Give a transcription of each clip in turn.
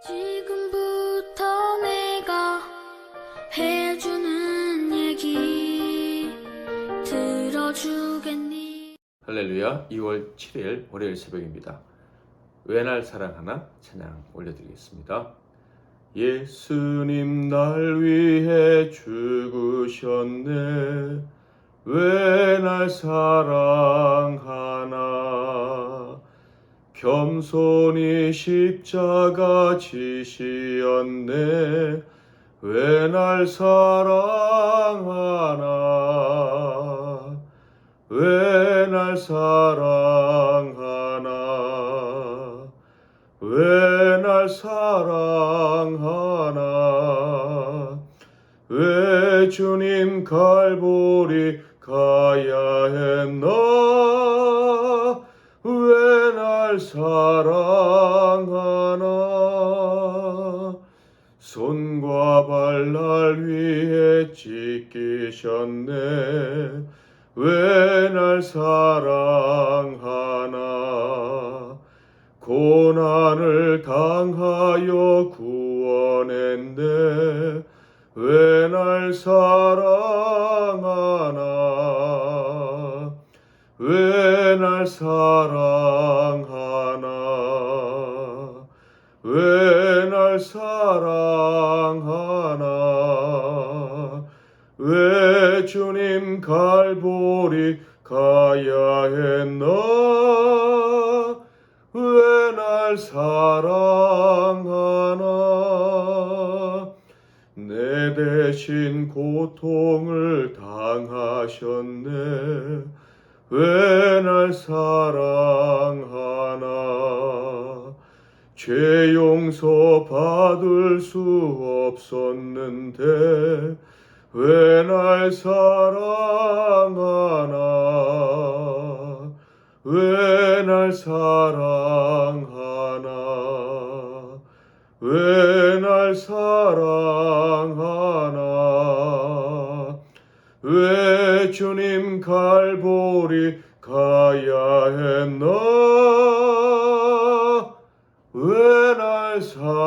지금부터 내가 해주는 얘기 들어주겠니? 할렐루야. 2월 7일 월요일 새벽입니다. 왜 날 사랑하나 찬양 올려드리겠습니다. 예수님 날 위해 죽으셨네. 왜 날 사랑하나. 겸손히 십자가 지시었네. 왜 날 사랑하나. 왜 날 사랑하나. 왜 날 사랑하나. 왜 주님 갈보리 가야 했나. 왜 날 사랑하나. 손과 발 날 위해 찢기셨네. 왜 날 사랑하나. 고난을 당하여 구원했네. 왜 날 사랑하나. 왜 날 사랑하나. 왜 날 사랑하나. 왜 주님 갈보리 가야 했나. 왜 날 사랑하나. 내 대신 고통을 당하셨네. 왜 날 사랑하나. 죄 용서 받을 수 없었는데 왜 날 사랑하나. 왜 날 사랑하나. 왜 날 사랑하나. 왜 주님 갈보리 가야 했나. 왜 날 사랑하나.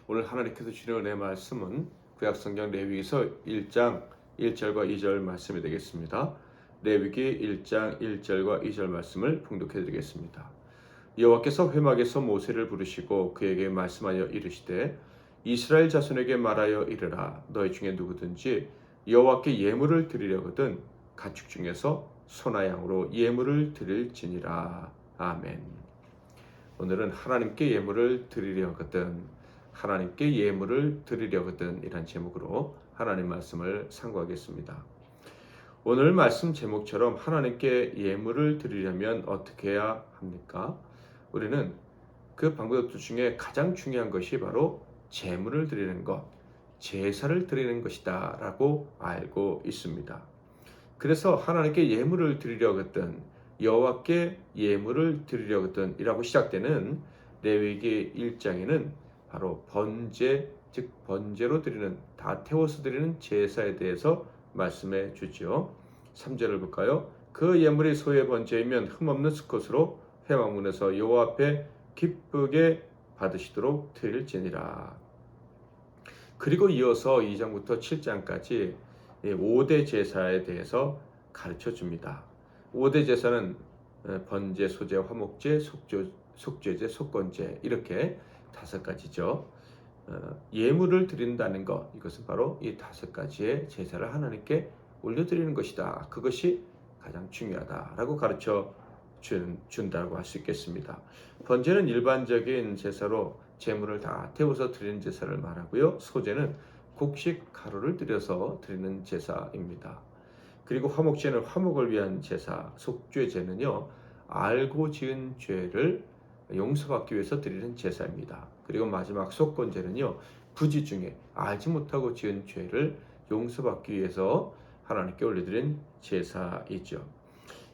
오늘 하나님께서 주시는 은혜의 말씀은 구약성경 레위기서 1장 1절과 2절 말씀이 되겠습니다. 레위기 1장 1절과 2절 말씀을 봉독해 드리겠습니다. 여호와께서 회막에서 모세를 부르시고 그에게 말씀하여 이르시되 이스라엘 자손에게 말하여 이르라. 너희 중에 누구든지 여호와께 예물을 드리려거든 가축 중에서 소나 양으로 예물을 드릴지니라. 아멘. 오늘은 하나님께 예물을 드리려거든, 하나님께 예물을 드리려거든 이란 제목으로 하나님 말씀을 상고하겠습니다. 오늘 말씀 제목처럼 하나님께 예물을 드리려면 어떻게 해야 합니까? 우리는 그 방법들 중에 가장 중요한 것이 바로 제물을 드리는 것, 제사를 드리는 것이다 라고 알고 있습니다. 그래서 하나님께 예물을 드리려거든, 여호와께 예물을 드리려거든 이라고 시작되는 레위기 1장에는 바로 번제, 즉 번제로 드리는, 다 태워서 드리는 제사에 대해서 말씀해 주죠. 3절을 볼까요? 그 예물이 소의 번제이면 흠없는 수컷으로 회막문에서 여호와 앞에 기쁘게 받으시도록 드릴지니라. 그리고 이어서 2장부터 7장까지 5대 제사에 대해서 가르쳐 줍니다. 5대 제사는 번제, 소제, 화목제, 속죄제, 속건제 이렇게 5가지죠. 예물을 드린다는 것, 이것은 바로 이 5가지의 제사를 하나님께 올려드리는 것이다. 그것이 가장 중요하다라고 가르쳐 준다고 할 수 있겠습니다. 번제는 일반적인 제사로 제물을 다 태워서 드리는 제사를 말하고요. 소제는 곡식 가루를 들여서 드리는 제사입니다. 그리고 화목제는 화목을 위한 제사, 속죄제는요 알고 지은 죄를 용서받기 위해서 드리는 제사입니다. 그리고 마지막 속건제는요 부지 중에 알지 못하고 지은 죄를 용서받기 위해서 하나님께 올려드린 제사이죠.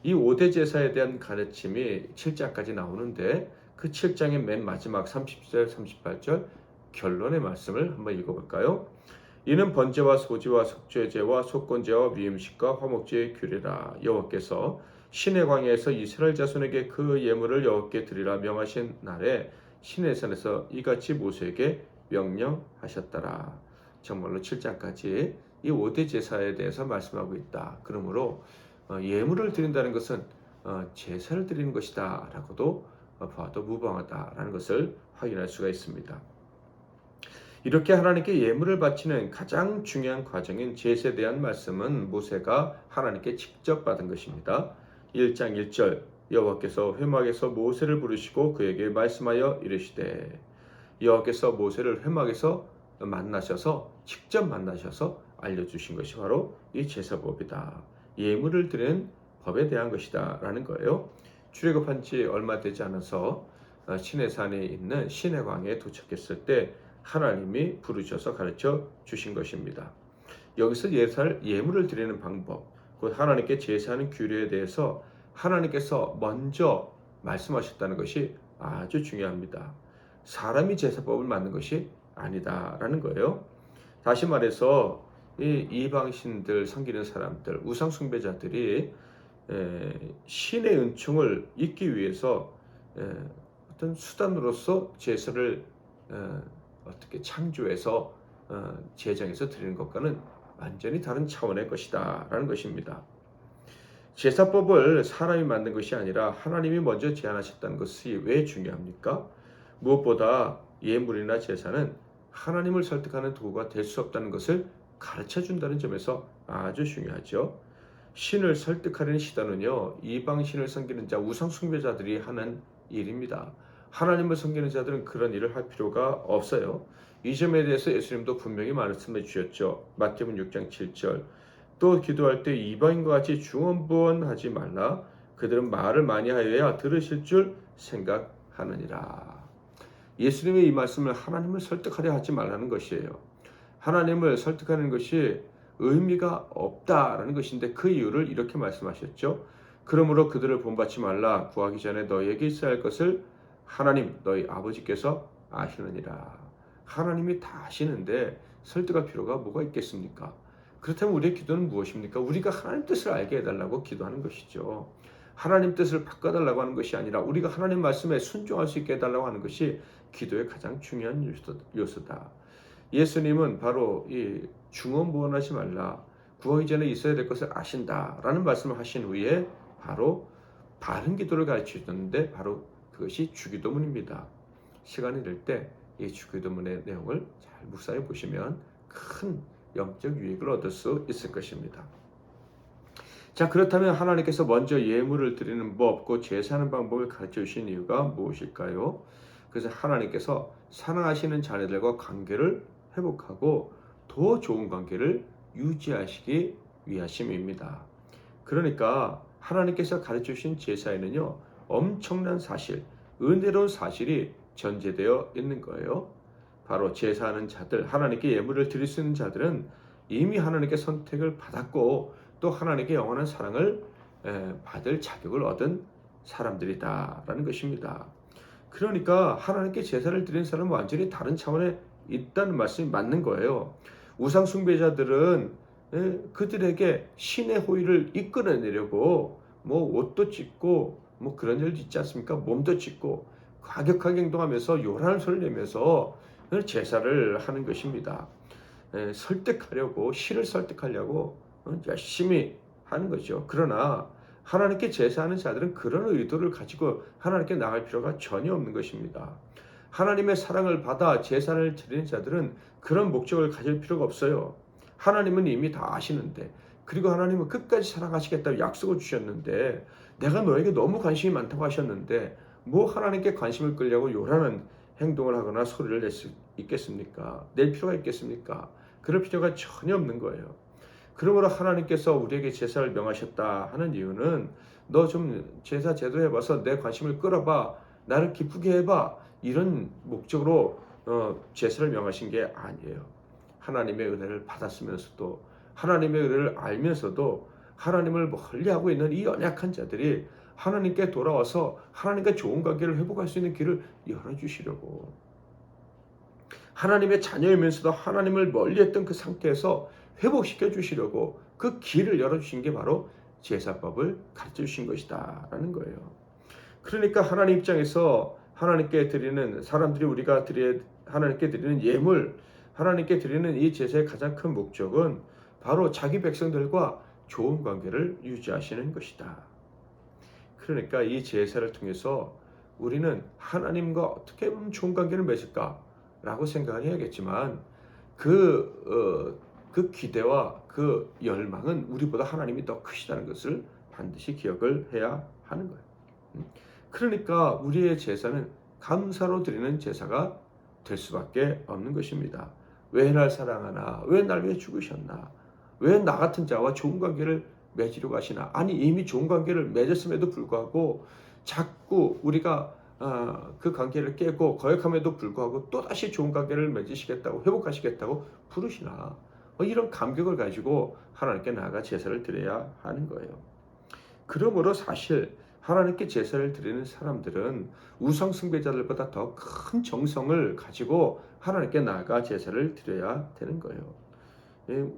이 5대 제사에 대한 가르침이 7장까지 나오는데 그 7장의 맨 마지막 30절, 38절 결론의 말씀을 한번 읽어볼까요? 이는 번제와 소제와 속죄제와 속건제와 위임식과 화목제의 규례라. 여호와께서 시내 광야에서 이스라엘 자손에게 그 예물을 여호와께 드리라 명하신 날에 시내산에서 이같이 모세에게 명령하셨더라. 정말로 7장까지 이 5대 제사에 대해서 말씀하고 있다. 그러므로 예물을 드린다는 것은 제사를 드리는 것이다 라고도 봐도 무방하다라는 것을 확인할 수가 있습니다. 이렇게 하나님께 예물을 바치는 가장 중요한 과정인 제사에 대한 말씀은 모세가 하나님께 직접 받은 것입니다. 1장 1절 여호와께서 회막에서 모세를 부르시고 그에게 말씀하여 이르시되 여호와께서 모세를 회막에서 만나셔서 직접 만나셔서 알려주신 것이 바로 이 제사법이다. 예물을 드리는 법에 대한 것이다 라는 거예요. 출애굽한 지 얼마 되지 않아서 시내산에 있는 시내광야에 도착했을 때 하나님이 부르셔서 가르쳐 주신 것입니다. 여기서 예물을 드리는 방법, 곧 하나님께 제사하는 규례에 대해서 하나님께서 먼저 말씀하셨다는 것이 아주 중요합니다. 사람이 제사법을 만든 것이 아니다라는 거예요. 다시 말해서 이 이방신들 섬기는 사람들, 우상 숭배자들이 신의 은총을 잊기 위해서 어떤 수단으로서 제사를 어떻게 창조해서 제정해서 드리는 것과는 완전히 다른 차원의 것이다 라는 것입니다. 제사법을 사람이 만든 것이 아니라 하나님이 먼저 제안하셨다는 것이 왜 중요합니까? 무엇보다 예물이나 제사는 하나님을 설득하는 도구가 될 수 없다는 것을 가르쳐 준다는 점에서 아주 중요하죠. 신을 설득하려는 시도는요, 이방신을 섬기는 자, 우상 숭배자들이 하는 일입니다. 하나님을 섬기는 자들은 그런 일을 할 필요가 없어요. 이 점에 대해서 예수님도 분명히 말씀해 주셨죠. 마태복음 6장 7절 또 기도할 때 이방인과 같이 중언부언하지 말라. 그들은 말을 많이 하여야 들으실 줄 생각하느니라. 예수님의 이 말씀을 하나님을 설득하려 하지 말라는 것이에요. 하나님을 설득하는 것이 의미가 없다라는 것인데 그 이유를 이렇게 말씀하셨죠. 그러므로 그들을 본받지 말라. 구하기 전에 너희에게 있어야 할 것을 하나님 너희 아버지께서 아시느니라. 하나님이 다 아시는데 설득할 필요가 뭐가 있겠습니까? 그렇다면 우리의 기도는 무엇입니까? 우리가 하나님 뜻을 알게 해달라고 기도하는 것이죠. 하나님 뜻을 바꿔달라고 하는 것이 아니라 우리가 하나님 말씀에 순종할 수 있게 해달라고 하는 것이 기도의 가장 중요한 요소다. 예수님은 바로 이 중언부언하지 말라. 구하기 전에 있어야 될 것을 아신다라는 말씀을 하신 후에 바로 바른 기도를 가르쳐 주셨는데 바로 그것이 주기도문입니다. 시간이 될 때 이 주기도문의 내용을 잘 묵상해 보시면 큰 영적 유익을 얻을 수 있을 것입니다. 자, 그렇다면 하나님께서 먼저 예물을 드리는 법, 그 제사하는 방법을 가르쳐 주신 이유가 무엇일까요? 그래서 하나님께서 사랑하시는 자녀들과 관계를 회복하고 더 좋은 관계를 유지하시기 위하심입니다. 그러니까 하나님께서 가르쳐 주신 제사에는요, 엄청난 사실, 은혜로운 사실이 전제되어 있는 거예요. 바로 제사하는 자들, 하나님께 예물을 드릴 수 있는 자들은 이미 하나님께 선택을 받았고 또 하나님께 영원한 사랑을 받을 자격을 얻은 사람들이다라는 것입니다. 그러니까 하나님께 제사를 드리는 사람은 완전히 다른 차원에 있다는 말씀이 맞는 거예요. 우상 숭배자들은 그들에게 신의 호의를 이끌어내려고 뭐 옷도 찢고 뭐 그런 일도 있지 않습니까? 몸도 찢고 과격하게 행동하면서 요란한 소리를 내면서 제사를 하는 것입니다. 설득하려고, 신을 설득하려고 열심히 하는 거죠. 그러나 하나님께 제사하는 자들은 그런 의도를 가지고 하나님께 나갈 필요가 전혀 없는 것입니다. 하나님의 사랑을 받아 제사를 드리는 자들은 그런 목적을 가질 필요가 없어요. 하나님은 이미 다 아시는데, 그리고 하나님은 끝까지 사랑하시겠다고 약속을 주셨는데, 내가 너에게 너무 관심이 많다고 하셨는데 뭐 하나님께 관심을 끌려고 요란한 행동을 하거나 소리를 낼 수 있겠습니까? 낼 필요가 있겠습니까? 그럴 필요가 전혀 없는 거예요. 그러므로 하나님께서 우리에게 제사를 명하셨다 하는 이유는 너 좀 제사 제대로 해봐서 내 관심을 끌어봐, 나를 기쁘게 해봐, 이런 목적으로 제사를 명하신 게 아니에요. 하나님의 은혜를 받았으면서도, 하나님의 은혜를 알면서도 하나님을 멀리하고 있는 이 연약한 자들이 하나님께 돌아와서 하나님과 좋은 관계를 회복할 수 있는 길을 열어주시려고, 하나님의 자녀이면서도 하나님을 멀리했던 그 상태에서 회복시켜 주시려고 그 길을 열어주신 게 바로 제사법을 가르쳐 주신 것이다 라는 거예요. 그러니까 하나님 입장에서 하나님께 드리는 사람들이 우리가 하나님께 드리는 예물, 하나님께 드리는 이 제사의 가장 큰 목적은 바로 자기 백성들과 좋은 관계를 유지하시는 것이다. 그러니까 이 제사를 통해서 우리는 하나님과 어떻게 보면 좋은 관계를 맺을까라고 생각을 해야겠지만 그 기대와 그 열망은 우리보다 하나님이 더 크시다는 것을 반드시 기억을 해야 하는 거예요. 그러니까 우리의 제사는 감사로 드리는 제사가 될 수밖에 없는 것입니다. 왜 날 사랑하나? 왜 날 위해 죽으셨나? 왜 나 같은 자와 좋은 관계를 맺으려고 하시나? 아니 이미 좋은 관계를 맺었음에도 불구하고 자꾸 우리가 그 관계를 깨고 거역함에도 불구하고 또다시 좋은 관계를 맺으시겠다고 회복하시겠다고 부르시나? 이런 감격을 가지고 하나님께 나아가 제사를 드려야 하는 거예요. 그러므로 사실 하나님께 제사를 드리는 사람들은 우상 숭배자들보다 더 큰 정성을 가지고 하나님께 나아가 제사를 드려야 되는 거예요.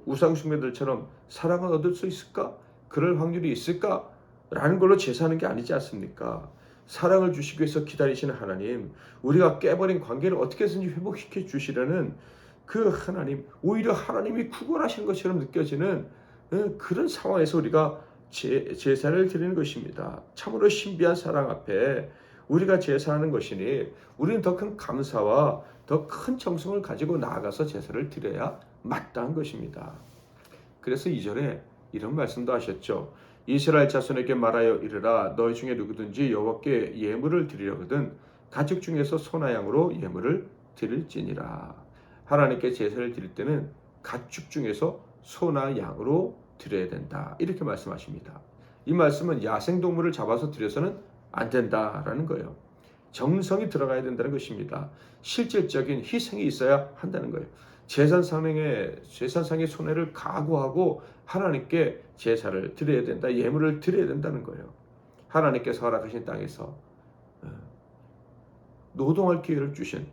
우상 숭배들처럼 사랑을 얻을 수 있을까? 그럴 확률이 있을까? 라는 걸로 제사하는 게 아니지 않습니까? 사랑을 주시기 위해서 기다리시는 하나님, 우리가 깨버린 관계를 어떻게 해서든지 회복시켜 주시려는 그 하나님, 오히려 하나님이 구걸하시는 것처럼 느껴지는 그런 상황에서 우리가 제사를 드리는 것입니다. 참으로 신비한 사랑 앞에 우리가 제사하는 것이니 우리는 더 큰 감사와 더 큰 정성을 가지고 나아가서 제사를 드려야 마땅한 것입니다. 그래서 2절에 이런 말씀도 하셨죠. 이스라엘 자손에게 말하여 이르라 너희 중에 누구든지 여호와께 예물을 드리려거든 가축 중에서 소나 양으로 예물을 드릴지니라. 하나님께 제사를 드릴 때는 가축 중에서 소나 양으로 드려야 된다. 이렇게 말씀하십니다. 이 말씀은 야생동물을 잡아서 드려서는 안 된다라는 거예요. 정성이 들어가야 된다는 것입니다. 실질적인 희생이 있어야 한다는 거예요. 제사상의 손해를 각오하고 하나님께 제사를 드려야 된다. 예물을 드려야 된다는 거예요. 하나님께서 허락하신 땅에서 노동할 기회를 주신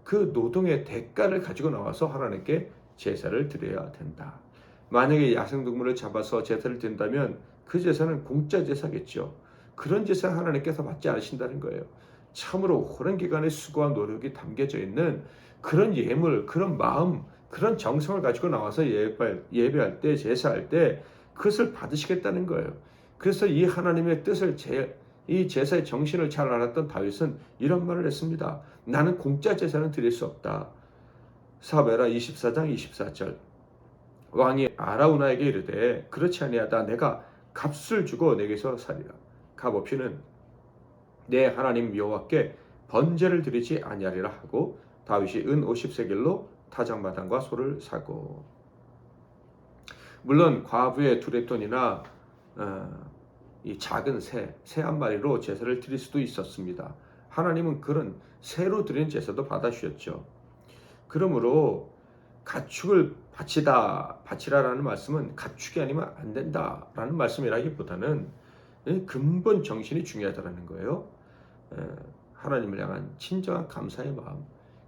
그 노동의 대가를 가지고 나와서 하나님께 제사를 드려야 된다. 만약에 야생동물을 잡아서 제사를 드린다면 그 제사는 공짜 제사겠죠. 그런 제사는 하나님께서 받지 않으신다는 거예요. 참으로 오랜 기간의 수고와 노력이 담겨져 있는 그런 예물, 그런 마음, 그런 정성을 가지고 나와서 예배할 때, 제사할 때 그것을 받으시겠다는 거예요. 그래서 이 하나님의 뜻을 이 제사의 정신을 잘 알았던 다윗은 이런 말을 했습니다. 나는 공짜 제사는 드릴 수 없다. 사무엘하 24장 24절 왕이 아라우나에게 이르되 그렇지 아니하다. 내가 값을 주고 내게서 살리라. 값 없이는 내 하나님 여호와께 번제를 드리지 아니하리라 하고 다윗이 은 50세겔로 타작마당과 소를 사고. 물론 과부의 두레돈이나 이 작은 새 한 마리로 제사를 드릴 수도 있었습니다. 하나님은 그런 새로 드린 제사도 받아주셨죠. 그러므로 가축을 바치라라는 말씀은 가축이 아니면 안 된다라는 말씀이라기보다는 근본 정신이 중요하다는 거예요. 하나님을 향한 진정한 감사의 마음,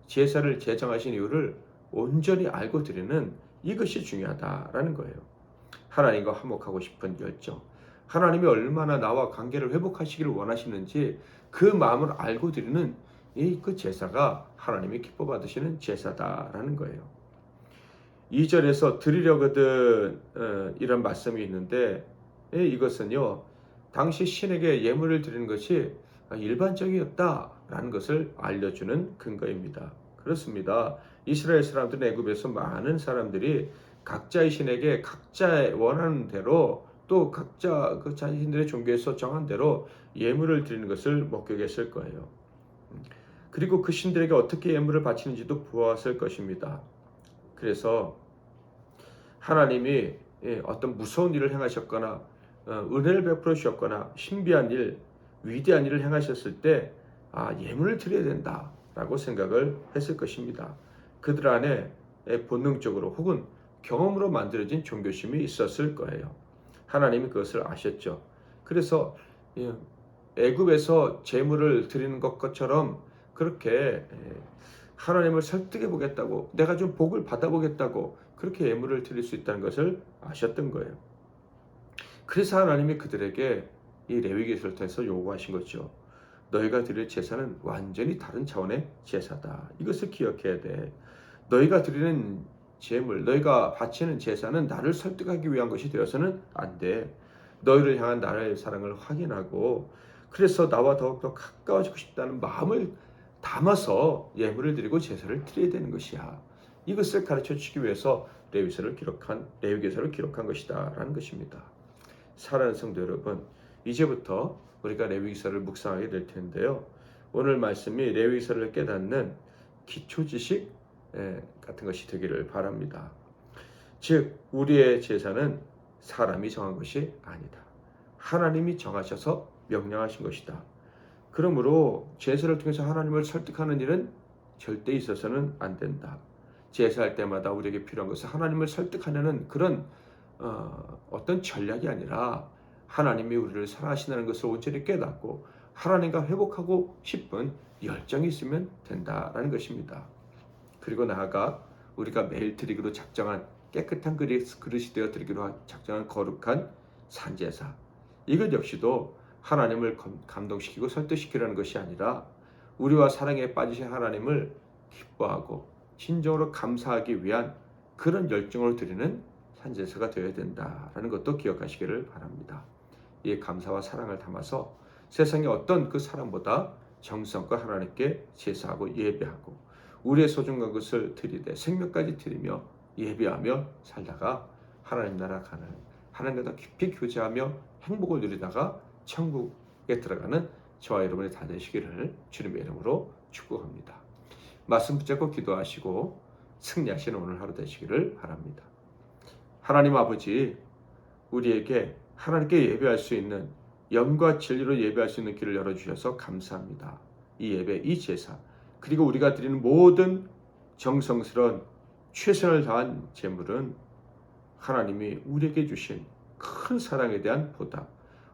제사를 제정하신 이유를 온전히 알고 드리는 이것이 중요하다라는 거예요. 하나님과 화목하고 싶은 열정, 하나님이 얼마나 나와 관계를 회복하시기를 원하시는지 그 마음을 알고 드리는 그 제사가 하나님이 기뻐 받으시는 제사다라는 거예요. 2절에서 드리려거든 이런 말씀이 있는데 이것은요 당시 신에게 예물을 드리는 것이 일반적이었다라는 것을 알려주는 근거입니다. 그렇습니다. 이스라엘 사람들은 애굽에서 많은 사람들이 각자의 신에게 각자의 원하는 대로 또 각자 그 자신들의 종교에서 정한 대로 예물을 드리는 것을 목격했을 거예요. 그리고 그 신들에게 어떻게 예물을 바치는지도 보았을 것입니다. 그래서 하나님이 어떤 무서운 일을 행하셨거나 은혜를 베풀어 주셨거나 신비한 일, 위대한 일을 행하셨을 때 예물을 드려야 된다라고 생각을 했을 것입니다. 그들 안에 본능적으로 혹은 경험으로 만들어진 종교심이 있었을 거예요. 하나님이 그것을 아셨죠. 그래서 애굽에서 제물을 드리는 것처럼 그렇게 하나님을 설득해 보겠다고, 내가 좀 복을 받아보겠다고 그렇게 예물을 드릴 수 있다는 것을 아셨던 거예요. 그래서 하나님이 그들에게 이 레위기서를 통해서 요구하신 거죠. 너희가 드릴 제사는 완전히 다른 차원의 제사다. 이것을 기억해야 돼. 너희가 드리는 제물, 너희가 바치는 제사는 나를 설득하기 위한 것이 되어서는 안 돼. 너희를 향한 나의 사랑을 확인하고 그래서 나와 더욱더 가까워지고 싶다는 마음을 담아서 예물을 드리고 제사를 드려야 되는 것이야. 이것을 가르쳐 주기 위해서 레위기서를 기록한 것이다라는 것입니다. 사랑하는 성도 여러분, 이제부터 우리가 레위기서를 묵상하게 될 텐데요. 오늘 말씀이 레위기서를 깨닫는 기초 지식 같은 것이 되기를 바랍니다. 즉 우리의 제사는 사람이 정한 것이 아니다. 하나님이 정하셔서 명령하신 것이다. 그러므로 제사를 통해서 하나님을 설득하는 일은 절대 있어서는 안 된다. 제사할 때마다 우리에게 필요한 것은 하나님을 설득하려는 그런 어떤 전략이 아니라 하나님이 우리를 사랑하신다는 것을 온전히 깨닫고 하나님과 회복하고 싶은 열정이 있으면 된다라는 것입니다. 그리고 나아가 우리가 매일 드리기로 작정한 깨끗한 그릇이 되어 드리기로 작정한 거룩한 산제사, 이것 역시도 하나님을 감동시키고 설득시키려는 것이 아니라 우리와 사랑에 빠지신 하나님을 기뻐하고 진정으로 감사하기 위한 그런 열정으로 드리는 산제사가 되어야 된다라는 것도 기억하시기를 바랍니다. 이 감사와 사랑을 담아서 세상의 어떤 그 사랑보다 정성과 하나님께 제사하고 예배하고 우리의 소중한 것을 드리되 생명까지 드리며 예배하며 살다가 하나님 나라 가는, 하나님과 더 깊이 교제하며 행복을 누리다가 천국에 들어가는 저와 여러분이 다 되시기를 주님의 이름으로 축복합니다. 말씀 붙잡고 기도하시고 승리하시는 오늘 하루 되시기를 바랍니다. 하나님 아버지, 우리에게 하나님께 예배할 수 있는, 영과 진리로 예배할 수 있는 길을 열어주셔서 감사합니다. 이 예배, 이 제사, 그리고 우리가 드리는 모든 정성스러운 최선을 다한 제물은 하나님이 우리에게 주신 큰 사랑에 대한 보답,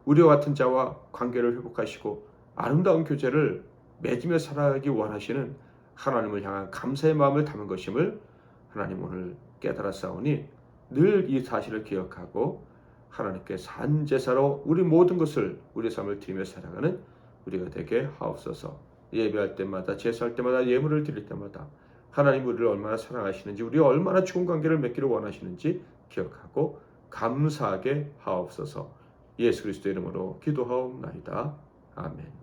우리와 같은 자와 관계를 회복하시고 아름다운 교제를 맺으며 살아가기 원하시는 하나님을 향한 감사의 마음을 담은 것임을 하나님 오늘 깨달았사오니 늘 이 사실을 기억하고 하나님께 산제사로 우리 모든 것을, 우리 삶을 드리며 살아가는 우리가 되게 하옵소서. 예배할 때마다, 제사할 때마다, 예물을 드릴 때마다 하나님 우리를 얼마나 사랑하시는지, 우리가 얼마나 좋은 관계를 맺기를 원하시는지 기억하고 감사하게 하옵소서. 예수 그리스도 이름으로 기도하옵나이다. 아멘.